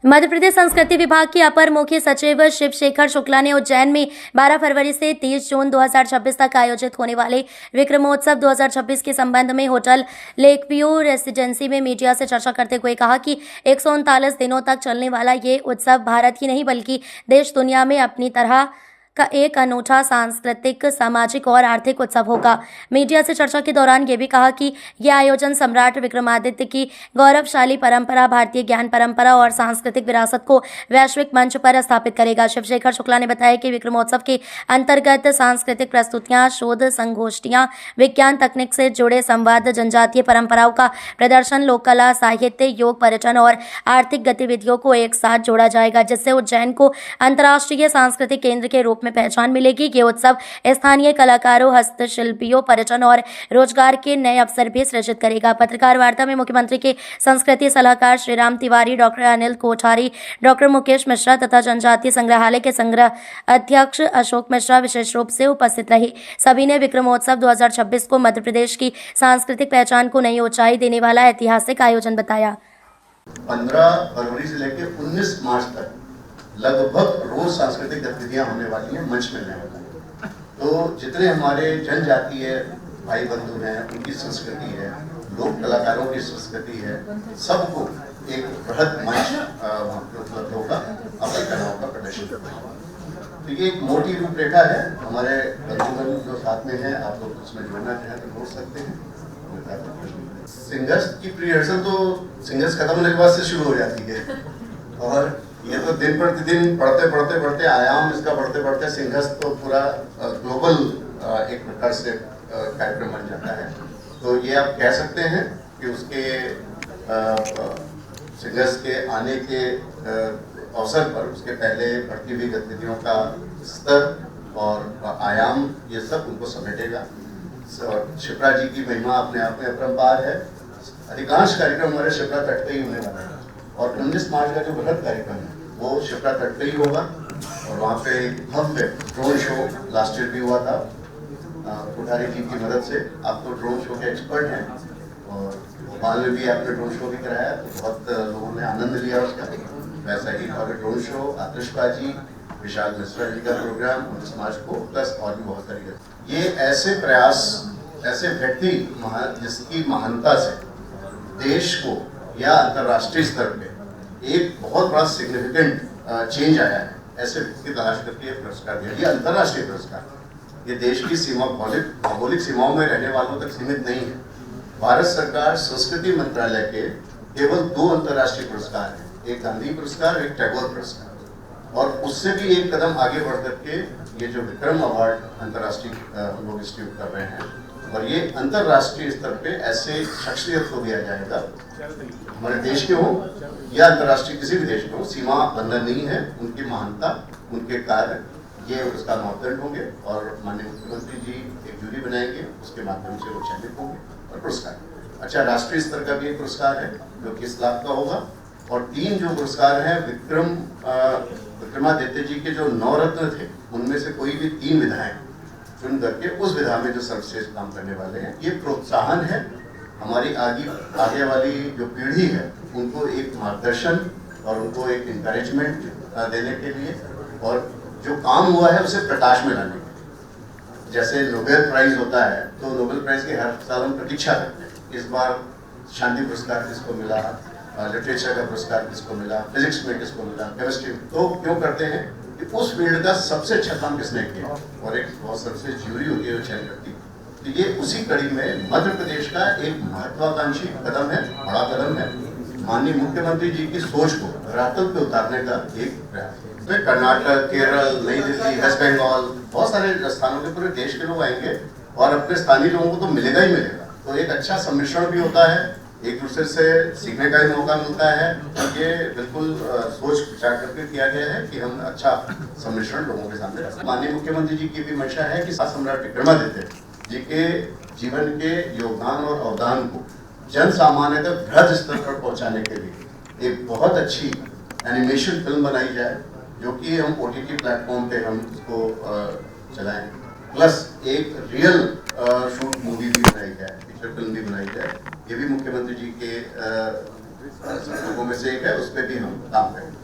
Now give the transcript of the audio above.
मध्य प्रदेश संस्कृति विभाग के अपर मुख्य सचिव शिव शेखर शुक्ला ने उज्जैन में 12 फरवरी से 30 जून 2026 तक आयोजित होने वाले विक्रमोत्सव 2026 के संबंध में होटल लेकव्यू रेसिडेंसी में मीडिया से चर्चा करते हुए कहा कि 139 दिनों तक चलने वाला ये उत्सव भारत ही नहीं बल्कि देश दुनिया में अपनी तरह का एक अनूठा सांस्कृतिक, सामाजिक और आर्थिक उत्सव होगा। मीडिया से चर्चा के दौरान ये भी कहा कि यह आयोजन सम्राट विक्रमादित्य की गौरवशाली परंपरा, भारतीय ज्ञान परंपरा और सांस्कृतिक विरासत को वैश्विक मंच पर स्थापित करेगा। शिवशेखर शुक्ला ने बताया कि विक्रमोत्सव के अंतर्गत सांस्कृतिक प्रस्तुतियां, शोध संगोष्ठियां, विज्ञान तकनीक से जुड़े संवाद, जनजातीय परंपराओं का प्रदर्शन, लोक कला, साहित्य, योग, पर्यटन और आर्थिक गतिविधियों को एक साथ जोड़ा जाएगा, जिससे उज्जैन को अंतर्राष्ट्रीय सांस्कृतिक केंद्र के रूप में पहचान मिलेगी। ये उत्सव स्थानीय कलाकारों, हस्तशिल्पियों, पर्यटन और रोजगार के नए अवसर भी सृजित करेगा। पत्रकार वार्ता में मुख्यमंत्री के संस्कृति सलाहकार श्रीराम तिवारी, डॉक्टर अनिल कोठारी, डॉक्टर मुकेश मिश्रा तथा जनजातीय संग्रहालय के संग्रह अध्यक्ष अशोक मिश्रा विशेष रूप से उपस्थित रहे। सभी ने विक्रमोत्सव 2026 को मध्य प्रदेश की सांस्कृतिक पहचान को नई ऊंचाई देने वाला ऐतिहासिक आयोजन बताया। 15 फरवरी से लेकर 19 मार्च तक लगभग रोज सांस्कृतिक गतिविधियां होने वाली हैं, मंच मिलने वाला है। तो जितने हमारे जनजातीय भाई बंधु हैं, उनकी संस्कृति है, लोक कलाकारों की संस्कृति है, सबको एक बृहद मंच वहाँ पर उपलब्ध होगा अपनी कलाओं का प्रदर्शन करने। तो ये एक मोटी रूपरेखा है। हमारे बंधुगण जो साथ में हैं, आप लोग उसमें जुड़ना चाहें तो जोड़ सकते हैं। सिंगर्स की प्री रिहर्सल तो सिंगर्स खत्म होने के बाद से शुरू हो जाती है, और ये तो दिन प्रतिदिन बढ़ते आयाम इसका बढ़ते सिंगर्स तो पूरा ग्लोबल एक प्रकार से कार्यक्रम बन जाता है। तो ये आप कह सकते हैं कि उसके सिंगर्स के आने के अवसर पर उसके पहले बढ़ती हुई गतिविधियों का स्तर और आयाम ये सब उनको समेटेगा। शिप्रा जी की महिमा अपने आप में अपरंपार है। अधिकांश कार्यक्रम हमारे शिप्रा तट पे ही होने वाले हैं, और 19 मार्च का जो बृहद कार्यक्रम है वो शिप्रा तट पे ही होगा। और वहाँ पे भव्य ड्रोन शो लास्ट ईयर भी हुआ था कोठारी जी की मदद से। आप तो ड्रोन शो के एक्सपर्ट हैं, और भोपाल में भी आपने ड्रोन शो भी कराया, तो बहुत लोगों ने आनंद लिया उसका। वैसा ही और ड्रोन शो, आतिशबाजी, विशाल मिश्रा जी का प्रोग्राम 19 मार्च को, प्लस और भी बहुत सारी। ये ऐसे प्रयास, ऐसे व्यक्ति जिसकी महानता से देश को या अंतर्राष्ट्रीय स्तर पे एक बहुत बड़ा सिग्निफिकेंट चेंज आया है, ऐसे व्यक्ति की तलाश करके ये पुरस्कार दिया। ये अंतर्राष्ट्रीय पुरस्कार, ये देश की सीमा, भौगोलिक सीमाओं में रहने वालों तक सीमित नहीं है। भारत सरकार संस्कृति मंत्रालय के केवल 2 अंतर्राष्ट्रीय पुरस्कार हैं, एक गांधी पुरस्कार, एक टैगोर पुरस्कार। और उससे भी एक कदम आगे बढ़ करके ये जो विक्रम अवार्ड अंतर्राष्ट्रीय लोग इंस्टीट्यूट कर रहे हैं, और ये अंतर्राष्ट्रीय स्तर पे ऐसे शख्सियत को दिया जाएगा, हमारे देश के हों या अंतर्राष्ट्रीय किसी भी देश में हो, सीमा बंधन नहीं है। उनकी महानता, उनके कार्य, ये उसका मापदंड होंगे, और माननीय मुख्यमंत्री जी एक जूरी बनाएंगे, उसके माध्यम से वो चयनित होंगे और पुरस्कार। अच्छा, राष्ट्रीय स्तर का भी एक पुरस्कार है जो 20 लाख का होगा, और 3 जो पुरस्कार हैं विक्रमादित्य जी के जो 9 रत्न थे, उनमें से कोई भी 3 विधाएं चुन करके उस विधा में जो सर्वश्रेष्ठ काम करने वाले हैं। ये प्रोत्साहन है हमारी आगे वाली जो पीढ़ी है, उनको एक मार्गदर्शन और उनको एक इंकरेजमेंट देने के लिए, और जो काम हुआ है उसे प्रकाश में लाने के लिए। जैसे नोबेल प्राइज होता है, तो नोबेल प्राइज की हर साल हम प्रतीक्षा करते हैं। इस बार शांति पुरस्कार किसको मिला, लिटरेचर का पुरस्कार किसको मिला, फिजिक्स में किसको मिला, केमिस्ट्री में। तो क्यों करते हैं कि उस फील्ड का सबसे अच्छा काम किसने किया, और एक बहुत सबसे ज्यूरी होती है जो चयन करती है। तो ये उसी कड़ी में मध्य प्रदेश का एक महत्वाकांक्षी कदम है, बड़ा कदम है। माननीय मुख्यमंत्री जी की सोच को धरातल पे उतारने का एक प्रयास है। कर्नाटक, केरल, नई दिल्ली, वेस्ट बंगाल, बहुत सारे स्थानों के पूरे देश के लोग आएंगे, और अपने स्थानीय लोगों को तो मिलेगा ही मिलेगा। तो एक अच्छा सम्मिश्रण भी होता है, एक दूसरे से सीखने का भी मौका मिलता है। ये बिल्कुल सोच विचार करके किया गया है कि हम अच्छा सम्मिश्रण लोगों के सामने रखें। माननीय मुख्यमंत्री जी की भी मंशा है कि सम्राट विक्रमादित्य जी के जीवन के योगदान और अवदान को जन सामान्य तक बृहद स्तर पर पहुंचाने के लिए एक बहुत अच्छी एनिमेशन फिल्म बनाई जाए, जो कि हम OTT प्लेटफॉर्म पे हम उसको चलाएं, प्लस एक रियल शूट मूवी भी बनाई जाए, फीचर फिल्म भी बनाई जाए। ये भी मुख्यमंत्री जी के संदर्भों में से एक है, उस पर भी हम काम करेंगे।